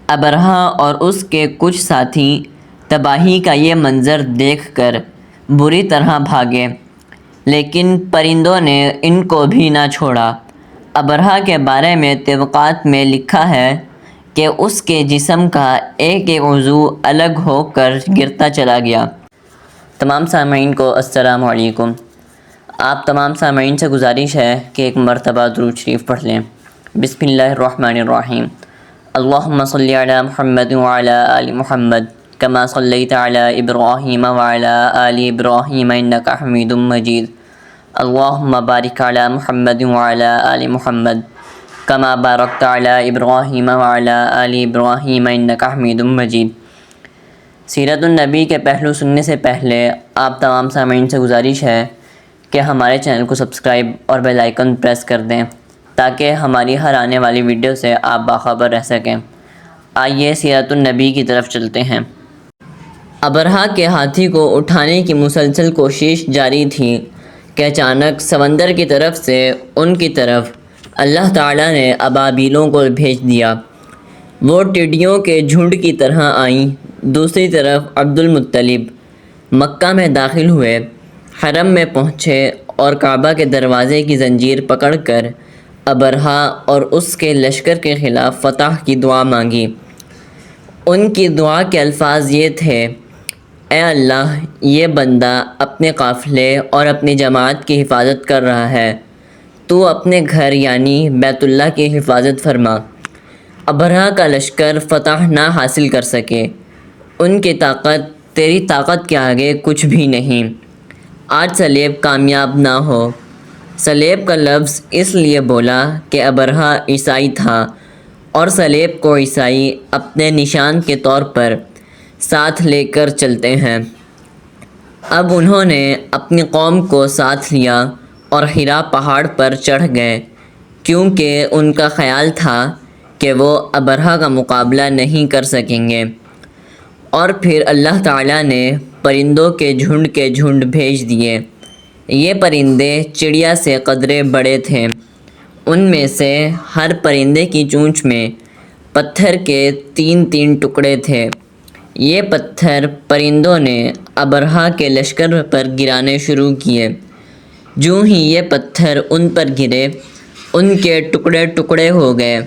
ابرہہ اور اس کے کچھ ساتھی تباہی کا یہ منظر دیکھ کر بری طرح بھاگے، لیکن پرندوں نے ان کو بھی نہ چھوڑا۔ ابرہہ کے بارے میں طبقات میں لکھا ہے کہ اس کے جسم کا ایک ایک عضو الگ ہو کر گرتا چلا گیا۔ تمام سامعین کو السلام علیکم۔ آپ تمام سامعین سے گزارش ہے کہ ایک مرتبہ درود شریف پڑھ لیں۔ بسم اللہ الرحمن الرحیم۔ اللہم صلی علی محمد وعلی آل محمد کما صلیت علی ابراہیم وعلی آل ابراہیم انک حمید مجید۔ اللہم بارک علی محمد وعلی آل محمد کما بارکت علی ابراہیم وعلی آل ابراہیم انک حمید مجید۔ سیرت النبی کے پہلو سننے سے پہلے آپ تمام سامعین سے گزارش ہے کہ ہمارے چینل کو سبسکرائب اور بیل آئیکن پریس کر دیں تاکہ ہماری ہر آنے والی ویڈیو سے آپ باخبر رہ سکیں۔ آئیے سیرت النبی کی طرف چلتے ہیں۔ ابرہہ کے ہاتھی کو اٹھانے کی مسلسل کوشش جاری تھی کہ اچانک سمندر کی طرف سے ان کی طرف اللہ تعالیٰ نے ابابیلوں کو بھیج دیا۔ وہ ٹڈیوں کے جھنڈ کی طرح آئیں۔ دوسری طرف عبد المطلب مکہ میں داخل ہوئے، حرم میں پہنچے اور کعبہ کے دروازے کی زنجیر پکڑ کر ابرہہ اور اس کے لشکر کے خلاف فتح کی دعا مانگی۔ ان کی دعا کے الفاظ یہ تھے: اے اللہ، یہ بندہ اپنے قافلے اور اپنی جماعت کی حفاظت کر رہا ہے، تو اپنے گھر یعنی بیت اللہ کی حفاظت فرما۔ ابرہہ کا لشکر فتح نہ حاصل کر سکے، ان کی طاقت تیری طاقت کے آگے کچھ بھی نہیں۔ آج سلیب کامیاب نہ ہو۔ سلیب کا لفظ اس لیے بولا کہ ابرہہ عیسائی تھا اور سلیب کو عیسائی اپنے نشان کے طور پر ساتھ لے کر چلتے ہیں۔ اب انہوں نے اپنی قوم کو ساتھ لیا اور حرا پہاڑ پر چڑھ گئے، کیونکہ ان کا خیال تھا کہ وہ ابرہہ کا مقابلہ نہیں کر سکیں گے۔ اور پھر اللہ تعالیٰ نے پرندوں کے جھنڈ بھیج دیے۔ یہ پرندے چڑیا سے قدرے بڑے تھے۔ ان میں سے ہر پرندے کی چونچ میں پتھر کے 3 ٹکڑے تھے۔ یہ پتھر پرندوں نے ابرہہ کے لشکر پر گرانے شروع کیے۔ جو ہی یہ پتھر ان پر گرے، ان کے ٹکڑے ہو گئے۔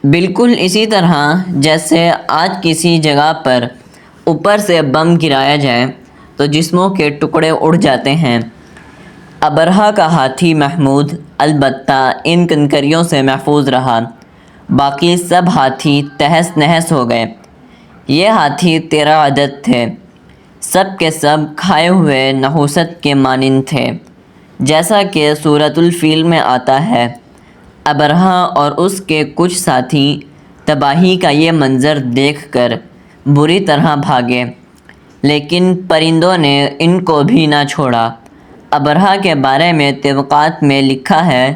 بالکل اسی طرح جیسے آج کسی جگہ پر اوپر سے بم گرایا جائے تو جسموں کے ٹکڑے اڑ جاتے ہیں۔ ابرہہ کا ہاتھی محمود البتہ ان کنکریوں سے محفوظ رہا، باقی سب ہاتھی تہس نہس ہو گئے۔ یہ ہاتھی 13 عدد تھے، سب کے سب کھائے ہوئے نحوست کے مانند تھے، جیسا کہ سورۃ الفیل میں آتا ہے۔ ابرہہ اور اس کے کچھ ساتھی تباہی کا یہ منظر دیکھ کر بری طرح بھاگے، لیکن پرندوں نے ان کو بھی نہ چھوڑا۔ ابرہہ کے بارے میں طبقات میں لکھا ہے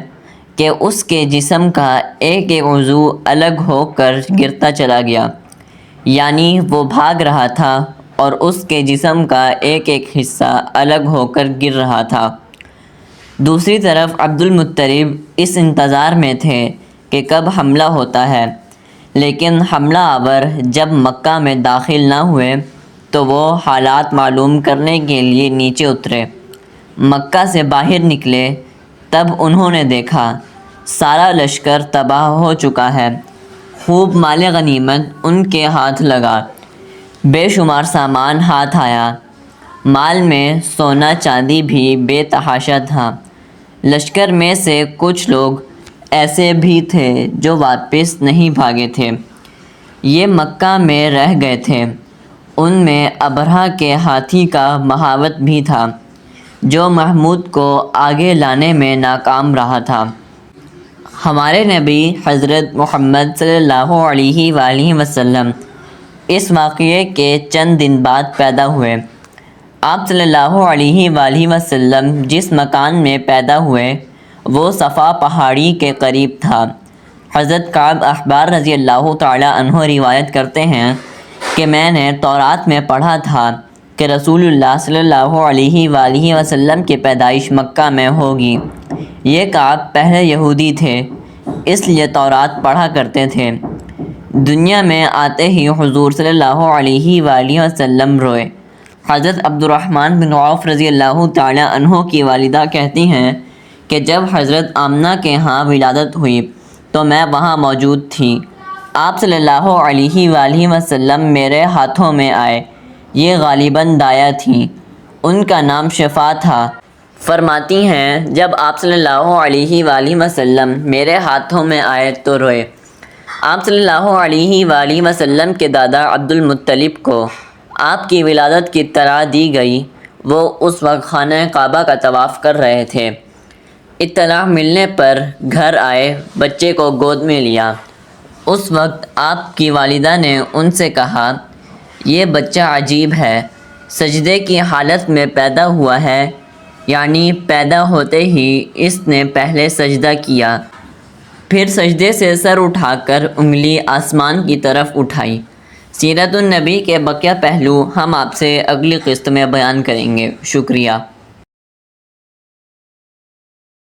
کہ اس کے جسم کا ایک ایک عضو الگ ہو کر گرتا چلا گیا، یعنی وہ بھاگ رہا تھا اور اس کے جسم کا ایک ایک حصہ الگ ہو کر گر رہا تھا۔ دوسری طرف عبد المطلب اس انتظار میں تھے کہ کب حملہ ہوتا ہے، لیکن حملہ آور جب مکہ میں داخل نہ ہوئے تو وہ حالات معلوم کرنے کے لیے نیچے اترے۔ مکہ سے باہر نکلے تب انہوں نے دیکھا سارا لشکر تباہ ہو چکا ہے۔ خوب مال غنیمت ان کے ہاتھ لگا، بے شمار سامان ہاتھ آیا۔ مال میں سونا چاندی بھی بے تحاشا تھا۔ لشکر میں سے کچھ لوگ ایسے بھی تھے جو واپس نہیں بھاگے تھے، یہ مکہ میں رہ گئے تھے۔ ان میں ابرہہ کے ہاتھی کا مہاوت بھی تھا، جو محمود کو آگے لانے میں ناکام رہا تھا۔ ہمارے نبی حضرت محمد صلی اللہ علیہ وآلہ وسلم اس واقعے کے چند دن بعد پیدا ہوئے۔ آپ صلی اللہ علیہ وآلہ وسلم جس مکان میں پیدا ہوئے وہ صفا پہاڑی کے قریب تھا۔ حضرت کعب احبار رضی اللہ تعالیٰ عنہ روایت کرتے ہیں کہ میں نے تورات میں پڑھا تھا کہ رسول اللہ صلی اللہ علیہ وآلہ وسلم کی پیدائش مکہ میں ہوگی۔ یہ کعب پہلے یہودی تھے، اس لیے تورات پڑھا کرتے تھے۔ دنیا میں آتے ہی حضور صلی اللہ علیہ وآلہ وسلم روئے۔ حضرت عبد الرحمن بن عوف رضی اللہ تعالی عنہ کی والدہ کہتی ہیں کہ جب حضرت آمنہ کے ہاں ولادت ہوئی تو میں وہاں موجود تھی۔ آپ صلی اللہ علیہ وآلہ وسلم میرے ہاتھوں میں آئے۔ یہ غالباً دایا تھیں، ان کا نام شفا تھا۔ فرماتی ہیں جب آپ صلی اللہ علیہ وآلہ وسلم میرے ہاتھوں میں آئے تو روئے۔ آپ صلی اللہ علیہ وآلہ وسلم کے دادا عبد المطلب کو آپ کی ولادت کی اطلاع دی گئی۔ وہ اس وقت خانہ کعبہ کا طواف کر رہے تھے۔ اطلاع ملنے پر گھر آئے، بچے کو گود میں لیا۔ اس وقت آپ کی والدہ نے ان سے کہا، یہ بچہ عجیب ہے، سجدے کی حالت میں پیدا ہوا ہے، یعنی پیدا ہوتے ہی اس نے پہلے سجدہ کیا، پھر سجدے سے سر اٹھا کر انگلی آسمان کی طرف اٹھائی۔ سیرت النبی کے بقیہ پہلو ہم آپ سے اگلی قسط میں بیان کریں گے۔ شکریہ۔